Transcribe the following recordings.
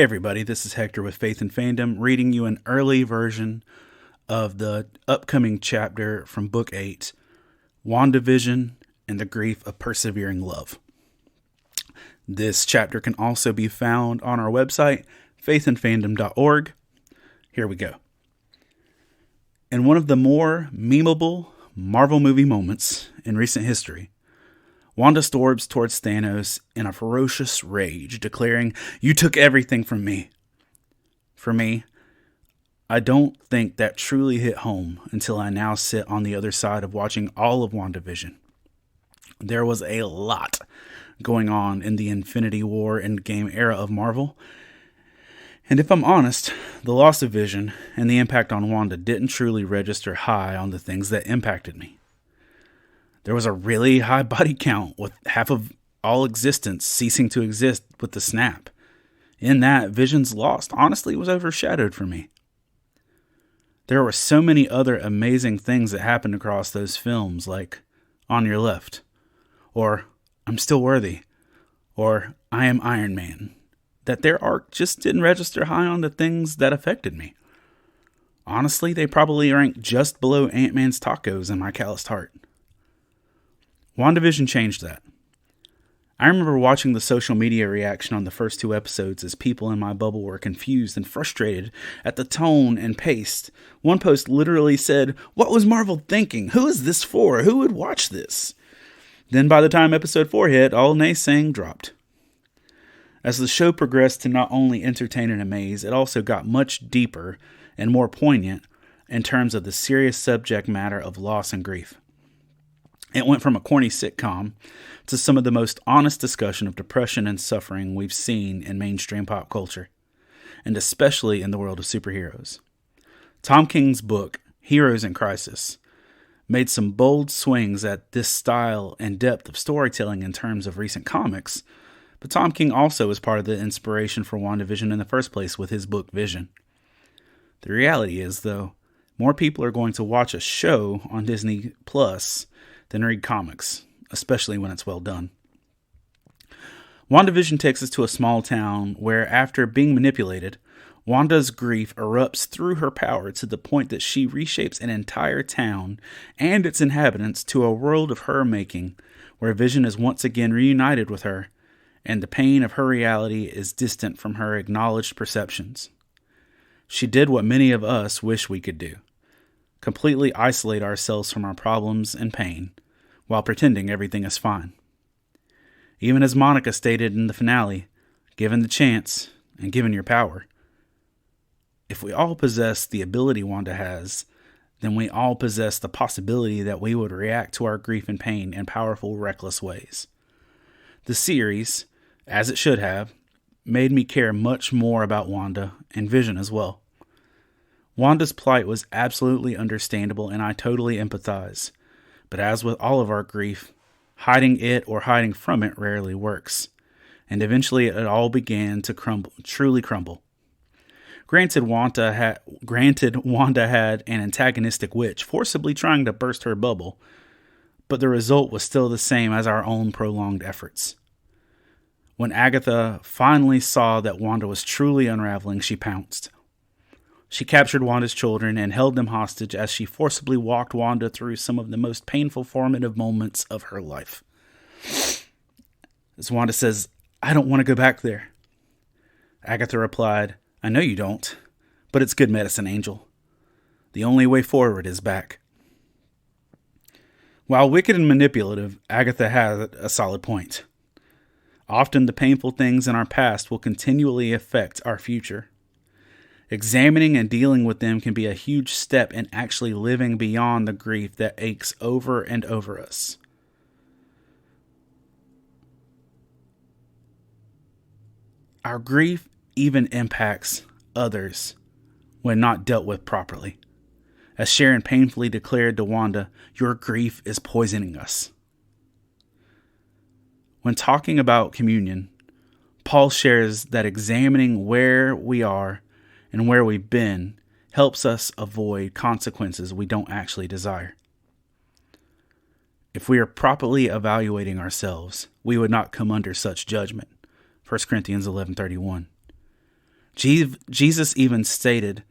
Hey everybody, this is Hector with Faith and Fandom, reading you an early version of the upcoming chapter from Book 8, WandaVision and the Grief of Persevering Love. This chapter can also be found on our website, faithandfandom.org. Here we go. In one of the more memeable Marvel movie moments in recent history, Wanda storms towards Thanos in a ferocious rage, declaring, "You took everything from me." For me, I don't think that truly hit home until I now sit on the other side of watching all of WandaVision. There was a lot going on in the Infinity War Endgame era of Marvel, and if I'm honest, the loss of Vision and the impact on Wanda didn't truly register high on the things that impacted me. There was a really high body count, with half of all existence ceasing to exist with the snap. In that, Vision's loss honestly was overshadowed for me. There were so many other amazing things that happened across those films, like On Your Left, or I'm Still Worthy, or I Am Iron Man, that their arc just didn't register high on the things that affected me. Honestly, they probably ranked just below Ant-Man's tacos in my calloused heart. WandaVision changed that. I remember watching the social media reaction on the first two episodes as people in my bubble were confused and frustrated at the tone and pace. One post literally said, "What was Marvel thinking? Who is this for? Who would watch this?" Then by the time episode 4 hit, all naysaying dropped. As the show progressed to not only entertain and amaze, it also got much deeper and more poignant in terms of the serious subject matter of loss and grief. It went from a corny sitcom to some of the most honest discussion of depression and suffering we've seen in mainstream pop culture, and especially in the world of superheroes. Tom King's book, Heroes in Crisis, made some bold swings at this style and depth of storytelling in terms of recent comics, but Tom King also was part of the inspiration for WandaVision in the first place with his book Vision. The reality is, though, more people are going to watch a show on Disney Plus than read comics, especially when it's well done. WandaVision takes us to a small town where, after being manipulated, Wanda's grief erupts through her power to the point that she reshapes an entire town and its inhabitants to a world of her making, where Vision is once again reunited with her, and the pain of her reality is distant from her acknowledged perceptions. She did what many of us wish we could do: completely isolate ourselves from our problems and pain, while pretending everything is fine. Even as Monica stated in the finale, given the chance and given your power, if we all possess the ability Wanda has, then we all possess the possibility that we would react to our grief and pain in powerful, reckless ways. The series, as it should have, made me care much more about Wanda and Vision as well. Wanda's plight was absolutely understandable, and I totally empathize. But as with all of our grief, hiding it or hiding from it rarely works. And eventually it all began to truly crumble. Granted, Wanda had an antagonistic witch forcibly trying to burst her bubble, but the result was still the same as our own prolonged efforts. When Agatha finally saw that Wanda was truly unraveling, she pounced. She captured Wanda's children and held them hostage as she forcibly walked Wanda through some of the most painful, formative moments of her life. As Wanda says, "I don't want to go back there." Agatha replied, "I know you don't, but it's good medicine, Angel. The only way forward is back." While wicked and manipulative, Agatha had a solid point. Often the painful things in our past will continually affect our future. Examining and dealing with them can be a huge step in actually living beyond the grief that aches over and over us. Our grief even impacts others when not dealt with properly. As Sharon painfully declared to Wanda, "Your grief is poisoning us." When talking about communion, Paul shares that examining where we are and where we've been helps us avoid consequences we don't actually desire. If we are properly evaluating ourselves, we would not come under such judgment. 1 Corinthians 11:31. Jesus even stated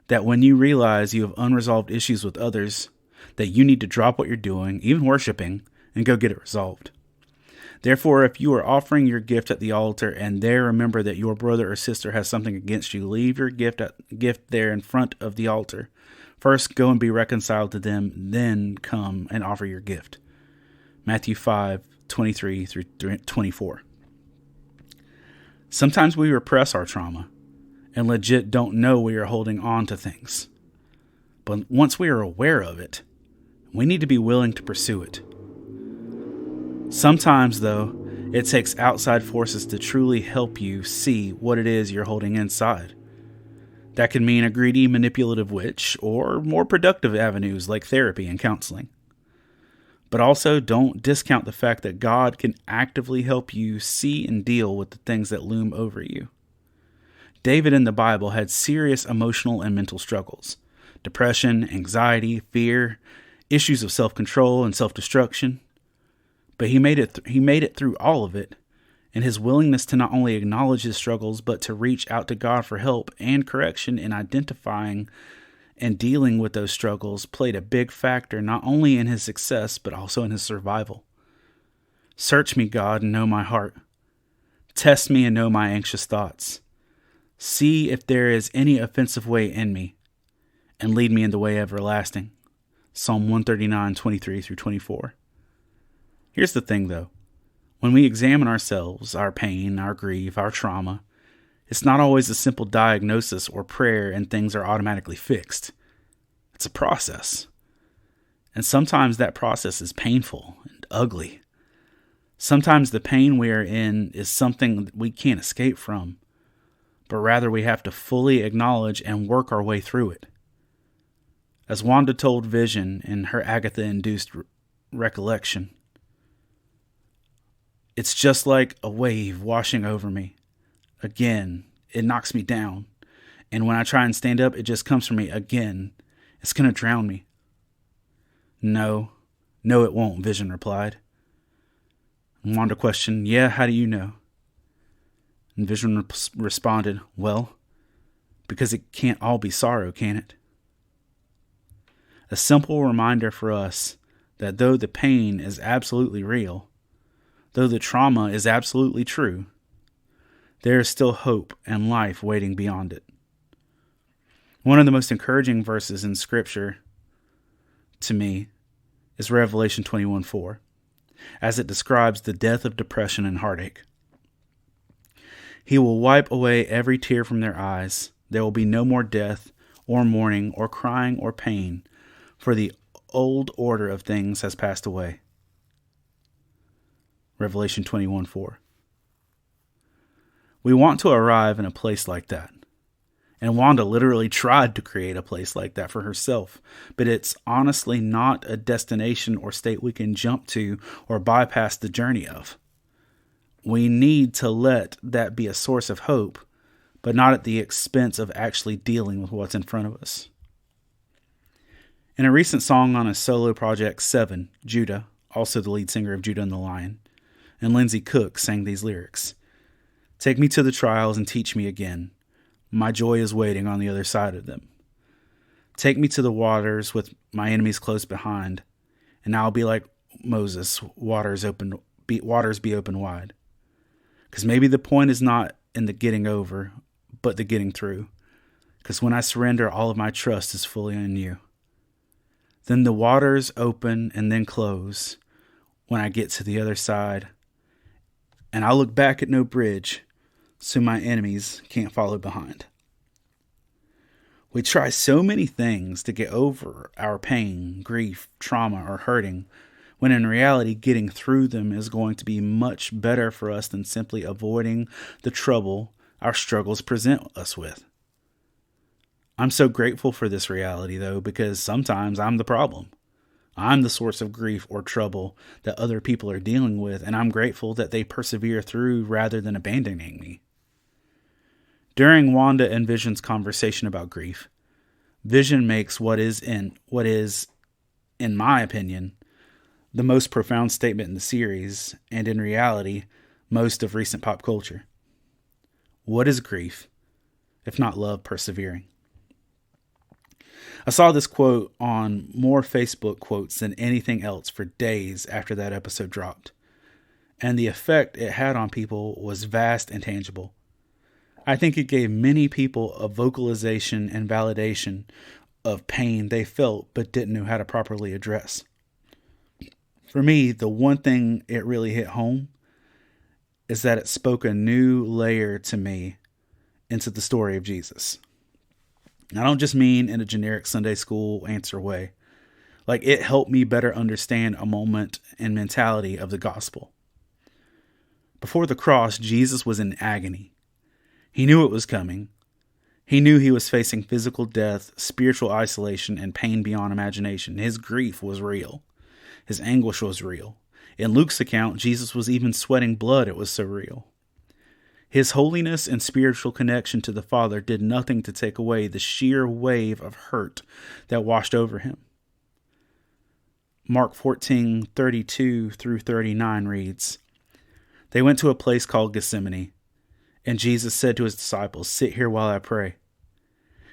that when you realize you have unresolved issues with others, that you need to drop what you're doing, even worshiping, and go get it resolved. Therefore, if you are offering your gift at the altar and there remember that your brother or sister has something against you, leave your gift there in front of the altar. First, go and be reconciled to them, then come and offer your gift. Matthew 5:23 through 24. Sometimes we repress our trauma and legit don't know we are holding on to things. But once we are aware of it, we need to be willing to pursue it. Sometimes, though, it takes outside forces to truly help you see what it is you're holding inside. That can mean a greedy, manipulative witch, or more productive avenues like therapy and counseling. But also, don't discount the fact that God can actively help you see and deal with the things that loom over you. David in the Bible had serious emotional and mental struggles: depression, anxiety, fear, issues of self-control and self-destruction. But he made it through all of it, and his willingness to not only acknowledge his struggles, but to reach out to God for help and correction in identifying and dealing with those struggles played a big factor not only in his success, but also in his survival. Search me, God, and know my heart. Test me and know my anxious thoughts. See if there is any offensive way in me, and lead me in the way everlasting. Psalm 139:23 through 24. Here's the thing, though. When we examine ourselves, our pain, our grief, our trauma, it's not always a simple diagnosis or prayer and things are automatically fixed. It's a process. And sometimes that process is painful and ugly. Sometimes the pain we are in is something that we can't escape from, but rather we have to fully acknowledge and work our way through it. As Wanda told Vision in her Agatha-induced recollection, it's just like a wave washing over me. Again, it knocks me down. And when I try and stand up, it just comes for me again. It's going to drown me. No, it won't, Vision replied. And Wanda questioned, yeah, how do you know? And Vision responded, well, because it can't all be sorrow, can it? A simple reminder for us that though the pain is absolutely real, though the trauma is absolutely true, there is still hope and life waiting beyond it. One of the most encouraging verses in Scripture to me is Revelation 21:4, as it describes the death of depression and heartache. He will wipe away every tear from their eyes. There will be no more death, or mourning, or crying, or pain, for the old order of things has passed away. Revelation 21:4. We want to arrive in a place like that. And Wanda literally tried to create a place like that for herself. But it's honestly not a destination or state we can jump to or bypass the journey of. We need to let that be a source of hope, but not at the expense of actually dealing with what's in front of us. In a recent song on his solo project, 7, Judah, also the lead singer of Judah and the Lion, and Lindsay Cook sang these lyrics. Take me to the trials and teach me again. My joy is waiting on the other side of them. Take me to the waters with my enemies close behind, and I'll be like Moses, waters be open wide. Because maybe the point is not in the getting over, but the getting through. Because when I surrender, all of my trust is fully in you. Then the waters open and then close when I get to the other side. And I'll look back at no bridge, so my enemies can't follow behind. We try so many things to get over our pain, grief, trauma, or hurting, when in reality getting through them is going to be much better for us than simply avoiding the trouble our struggles present us with. I'm so grateful for this reality, though, because sometimes I'm the problem. I'm the source of grief or trouble that other people are dealing with, and I'm grateful that they persevere through rather than abandoning me. During Wanda and Vision's conversation about grief, Vision makes what is, in my opinion, the most profound statement in the series, and in reality, most of recent pop culture. What is grief? if not love persevering. I saw this quote on more Facebook quotes than anything else for days after that episode dropped, and the effect it had on people was vast and tangible. I think it gave many people a vocalization and validation of pain they felt but didn't know how to properly address. For me, the one thing it really hit home is that it spoke a new layer to me into the story of Jesus. I don't just mean in a generic Sunday school answer way. Like, it helped me better understand a moment and mentality of the gospel. Before the cross, Jesus was in agony. He knew it was coming. He knew he was facing physical death, spiritual isolation, and pain beyond imagination. His grief was real. His anguish was real. In Luke's account, Jesus was even sweating blood. It was so real. His holiness and spiritual connection to the Father did nothing to take away the sheer wave of hurt that washed over him. Mark 14:32 through 39 reads, "They went to a place called Gethsemane, and Jesus said to his disciples, 'Sit here while I pray.'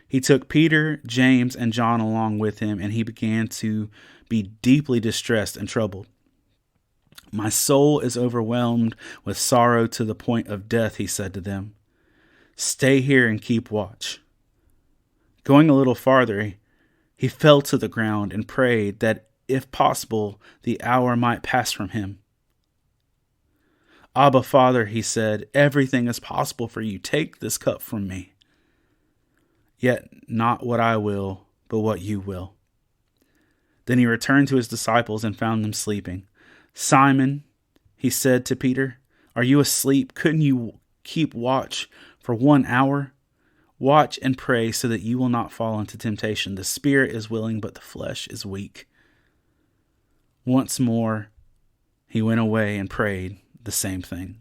He took Peter, James, and John along with him, and he began to be deeply distressed and troubled. 'My soul is overwhelmed with sorrow to the point of death,' he said to them. 'Stay here and keep watch.' Going a little farther, he fell to the ground and prayed that, if possible, the hour might pass from him. 'Abba, Father,' he said, 'everything is possible for you. Take this cup from me. Yet not what I will, but what you will.' Then he returned to his disciples and found them sleeping. 'Simon,' he said to Peter, 'are you asleep? Couldn't you keep watch for 1 hour? Watch and pray so that you will not fall into temptation. The spirit is willing, but the flesh is weak.' Once more, he went away and prayed the same thing."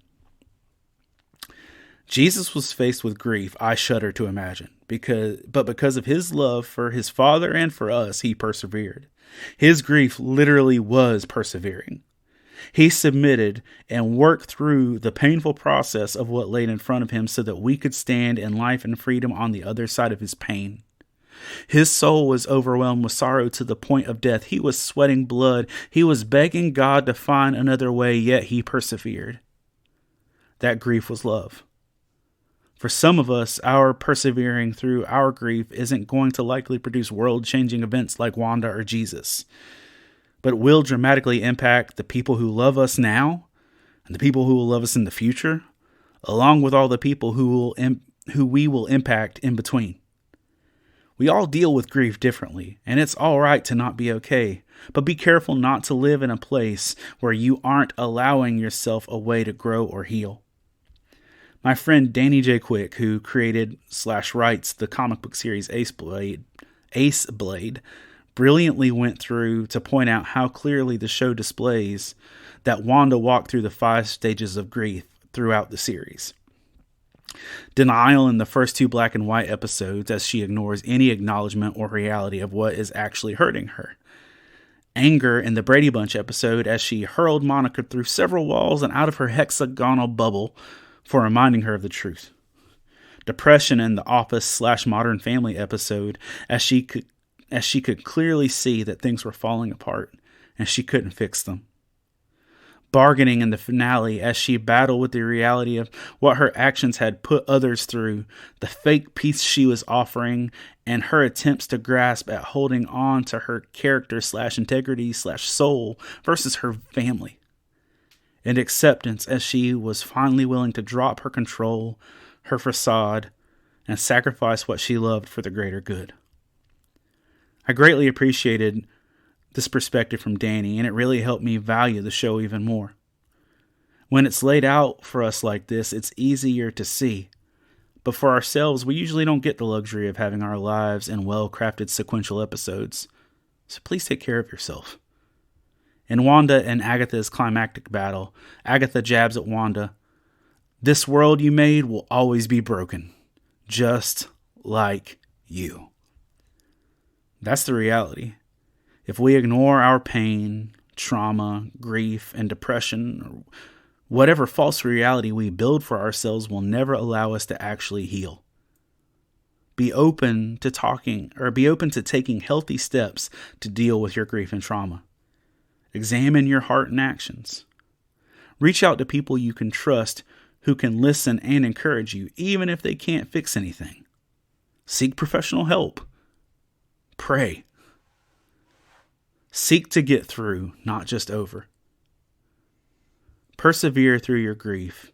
Jesus was faced with grief I shudder to imagine, but because of his love for his Father and for us, he persevered. His grief literally was persevering. He submitted and worked through the painful process of what laid in front of him so that we could stand in life and freedom on the other side of his pain. His soul was overwhelmed with sorrow to the point of death. He was sweating blood. He was begging God to find another way, yet he persevered. That grief was love. For some of us, our persevering through our grief isn't going to likely produce world-changing events like Wanda or Jesus, but will dramatically impact the people who love us now and the people who will love us in the future, along with all the people who we will impact in between. We all deal with grief differently, and it's all right to not be okay, but be careful not to live in a place where you aren't allowing yourself a way to grow or heal. My friend Danny J. Quick, who created/writes the comic book series Ace Blade, brilliantly went through to point out how clearly the show displays that Wanda walked through the 5 stages of grief throughout the series. Denial in the first 2 black and white episodes, as she ignores any acknowledgement or reality of what is actually hurting her. Anger in the Brady Bunch episode, as she hurled Monica through several walls and out of her hexagonal bubble for reminding her of the truth. Depression in the Office/Modern Family episode, as she could clearly see that things were falling apart and she couldn't fix them. Bargaining in the finale, as she battled with the reality of what her actions had put others through, the fake peace she was offering, and her attempts to grasp at holding on to her character/integrity/soul versus her family. And acceptance, as she was finally willing to drop her control, her facade, and sacrifice what she loved for the greater good. I greatly appreciated this perspective from Danny, and it really helped me value the show even more. When it's laid out for us like this, it's easier to see. But for ourselves, we usually don't get the luxury of having our lives in well-crafted sequential episodes. So please take care of yourself. In Wanda and Agatha's climactic battle, Agatha jabs at Wanda, "This world you made will always be broken, just like you." That's the reality. If we ignore our pain, trauma, grief, and depression, or whatever false reality we build for ourselves will never allow us to actually heal. Be open to taking healthy steps to deal with your grief and trauma. Examine your heart and actions. Reach out to people you can trust who can listen and encourage you, even if they can't fix anything. Seek professional help. Pray. Seek to get through, not just over. Persevere through your grief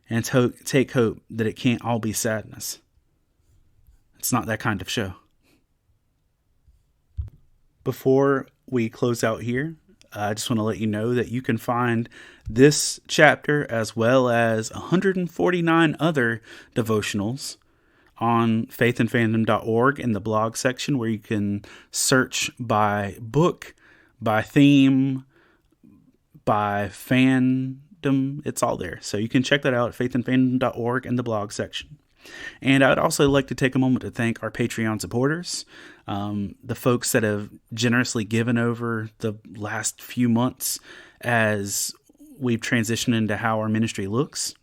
and take hope that it can't all be sadness. It's not that kind of show. Before we close out here, I just want to let you know that you can find this chapter as well as 149 other devotionals on faithandfandom.org in the blog section, where you can search by book, by theme, by fandom. It's all there. So you can check that out at faithandfandom.org in the blog section. And I'd also like to take a moment to thank our Patreon supporters, the folks that have generously given over the last few months as we've transitioned into how our ministry looks.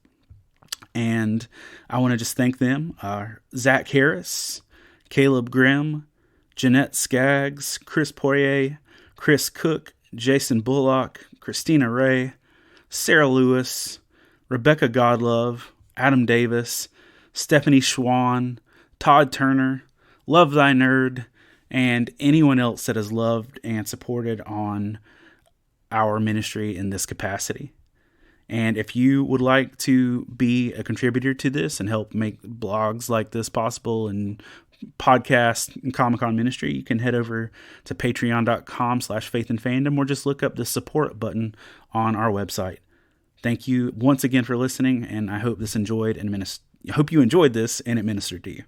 And I want to just thank them. Zach Harris, Caleb Grimm, Jeanette Skaggs, Chris Poirier, Chris Cook, Jason Bullock, Christina Ray, Sarah Lewis, Rebecca Godlove, Adam Davis, Stephanie Schwan, Todd Turner, Love Thy Nerd, and anyone else that has loved and supported on our ministry in this capacity. And if you would like to be a contributor to this and help make blogs like this possible and podcast and Comic-Con ministry, you can head over to patreon.com/faithandfandom or just look up the support button on our website. Thank you once again for listening, and I hope you enjoyed this and it ministered to you.